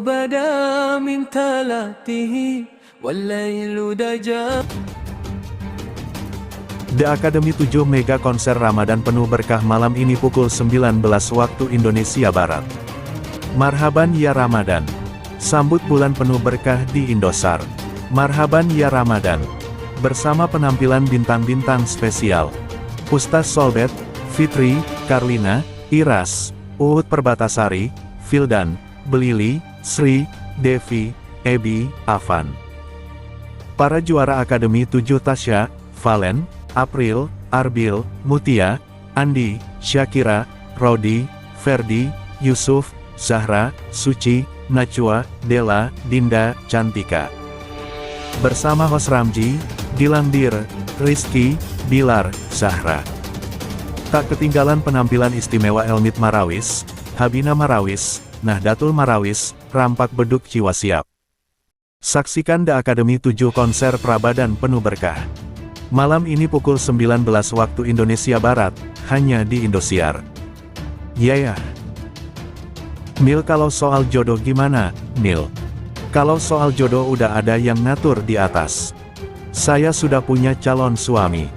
بدا من تلاته والليل دجى. The Academy 7 Mega Konser Ramadan penuh berkah malam ini pukul 19 waktu Indonesia Barat. Marhaban ya Ramadan. Sambut bulan penuh berkah di Indosar. Marhaban ya Ramadan. Bersama penampilan bintang-bintang spesial. Ustaz Solbet, Fitri, Karlina, Iras, Uut Perbatasari, Fildan, Belili, Sri, Devi, Ebi, Afan. Para juara Akademi 7 Tasya, Valen, April, Arbil, Mutia, Andi, Syakira, Rodi, Ferdi, Yusuf, Zahra, Suci, Najwa, Della, Dinda, Cantika. Bersama host Ramji, Dilangdir, Rizky, Bilar, Zahra. Tak ketinggalan penampilan istimewa Elmit Marawis, Habina Marawis, Nahdlatul Marawis, Rampak Beduk Jiwa Siap. Saksikan The Academy 7 konser Prabadan penuh berkah. Malam ini pukul 19 waktu Indonesia Barat, hanya di Indosiar. Ya. Nil, kalau soal jodoh gimana, Nil? Kalau soal jodoh udah ada yang ngatur di atas. Saya sudah punya calon suami.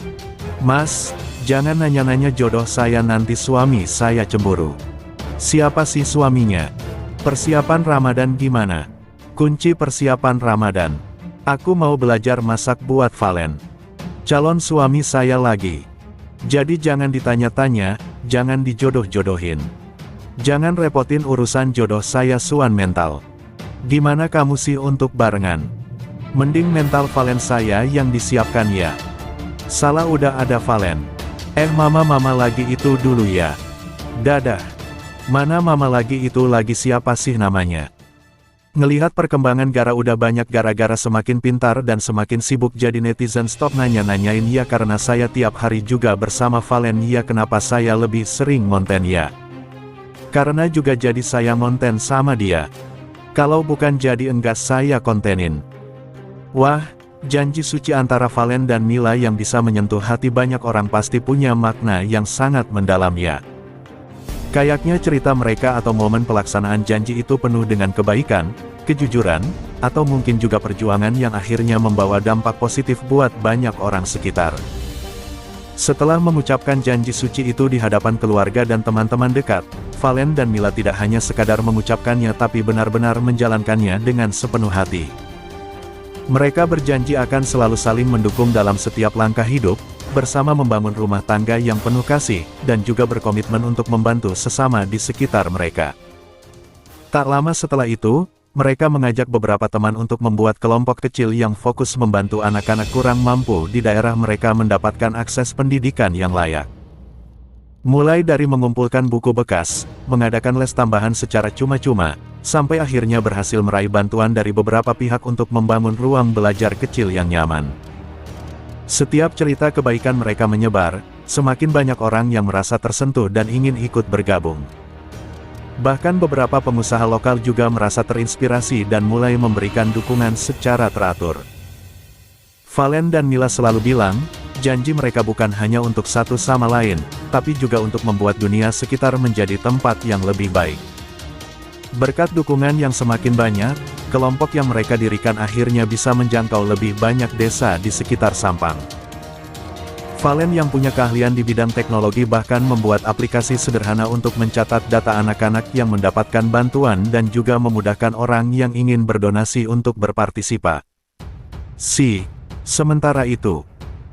Mas, jangan nanya-nanya jodoh saya, nanti suami saya cemburu. Siapa sih suaminya? Persiapan Ramadan gimana? Kunci persiapan Ramadan. Aku mau belajar masak buat Valen. Calon suami saya lagi. Jadi jangan ditanya-tanya, jangan dijodoh-jodohin. Jangan repotin urusan jodoh saya, suan mental. Gimana kamu sih untuk barengan? Mending mental Valen saya yang disiapkan ya. Salah, udah ada Valen. Mama lagi itu dulu ya. Dadah. Mana mama lagi itu lagi, siapa sih namanya? Ngelihat perkembangan Gara udah banyak, gara-gara semakin pintar dan semakin sibuk jadi netizen stop nanya-nanyain ya, karena saya tiap hari juga bersama Valen ya. Kenapa saya lebih sering ngonten ya? Karena juga jadi saya ngonten sama dia. Kalau bukan jadi enggak saya kontenin. Wah, janji suci antara Valen dan Mila yang bisa menyentuh hati banyak orang pasti punya makna yang sangat mendalam ya. Kayaknya cerita mereka atau momen pelaksanaan janji itu penuh dengan kebaikan, kejujuran, atau mungkin juga perjuangan yang akhirnya membawa dampak positif buat banyak orang sekitar. Setelah mengucapkan janji suci itu di hadapan keluarga dan teman-teman dekat, Valen dan Mila tidak hanya sekadar mengucapkannya tapi benar-benar menjalankannya dengan sepenuh hati. Mereka berjanji akan selalu saling mendukung dalam setiap langkah hidup, bersama membangun rumah tangga yang penuh kasih, dan juga berkomitmen untuk membantu sesama di sekitar mereka. Tak lama setelah itu, mereka mengajak beberapa teman untuk membuat kelompok kecil yang fokus membantu anak-anak kurang mampu di daerah mereka mendapatkan akses pendidikan yang layak. Mulai dari mengumpulkan buku bekas, mengadakan les tambahan secara cuma-cuma, sampai akhirnya berhasil meraih bantuan dari beberapa pihak untuk membangun ruang belajar kecil yang nyaman. Setiap cerita kebaikan mereka menyebar, semakin banyak orang yang merasa tersentuh dan ingin ikut bergabung. Bahkan beberapa pengusaha lokal juga merasa terinspirasi dan mulai memberikan dukungan secara teratur. Valen dan Mila selalu bilang, janji mereka bukan hanya untuk satu sama lain, tapi juga untuk membuat dunia sekitar menjadi tempat yang lebih baik. Berkat dukungan yang semakin banyak, kelompok yang mereka dirikan akhirnya bisa menjangkau lebih banyak desa di sekitar Sampang. Valen yang punya keahlian di bidang teknologi bahkan membuat aplikasi sederhana untuk mencatat data anak-anak yang mendapatkan bantuan dan juga memudahkan orang yang ingin berdonasi untuk berpartisipasi. Sementara itu,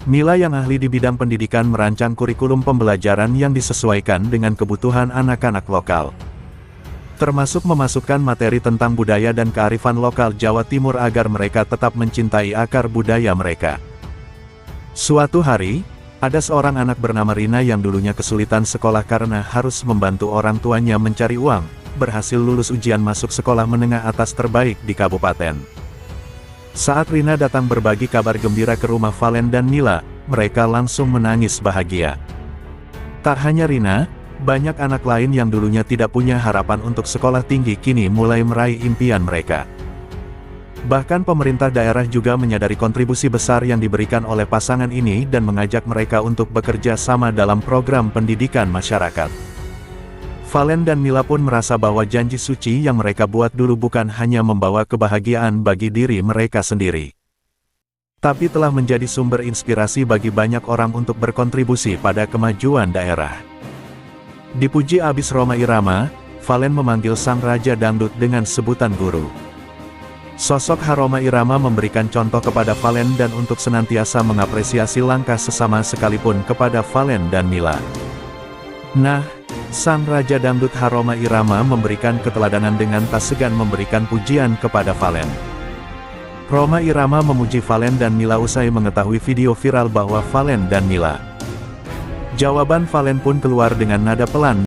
Mila yang ahli di bidang pendidikan merancang kurikulum pembelajaran yang disesuaikan dengan kebutuhan anak-anak lokal. Termasuk memasukkan materi tentang budaya dan kearifan lokal Jawa Timur agar mereka tetap mencintai akar budaya mereka. Suatu hari, ada seorang anak bernama Rina yang dulunya kesulitan sekolah karena harus membantu orang tuanya mencari uang, berhasil lulus ujian masuk sekolah menengah atas terbaik di kabupaten. Saat Rina datang berbagi kabar gembira ke rumah Valen dan Mila, mereka langsung menangis bahagia. Tak hanya Rina, banyak anak lain yang dulunya tidak punya harapan untuk sekolah tinggi kini mulai meraih impian mereka. Bahkan pemerintah daerah juga menyadari kontribusi besar yang diberikan oleh pasangan ini dan mengajak mereka untuk bekerja sama dalam program pendidikan masyarakat. Valen dan Mila pun merasa bahwa janji suci yang mereka buat dulu bukan hanya membawa kebahagiaan bagi diri mereka sendiri, tapi telah menjadi sumber inspirasi bagi banyak orang untuk berkontribusi pada kemajuan daerah. Dipuji abis Rhoma Irama, Valen memanggil sang Raja Dangdut dengan sebutan guru. Sosok Rhoma Irama memberikan contoh kepada Valen dan untuk senantiasa mengapresiasi langkah sesama sekalipun kepada Valen dan Mila. Nah, sang Raja Dangdut Rhoma Irama memberikan keteladanan dengan tak segan memberikan pujian kepada Valen. Rhoma Irama memuji Valen dan Mila usai mengetahui video viral bahwa Valen dan Mila. Jawaban Valen pun keluar dengan nada pelan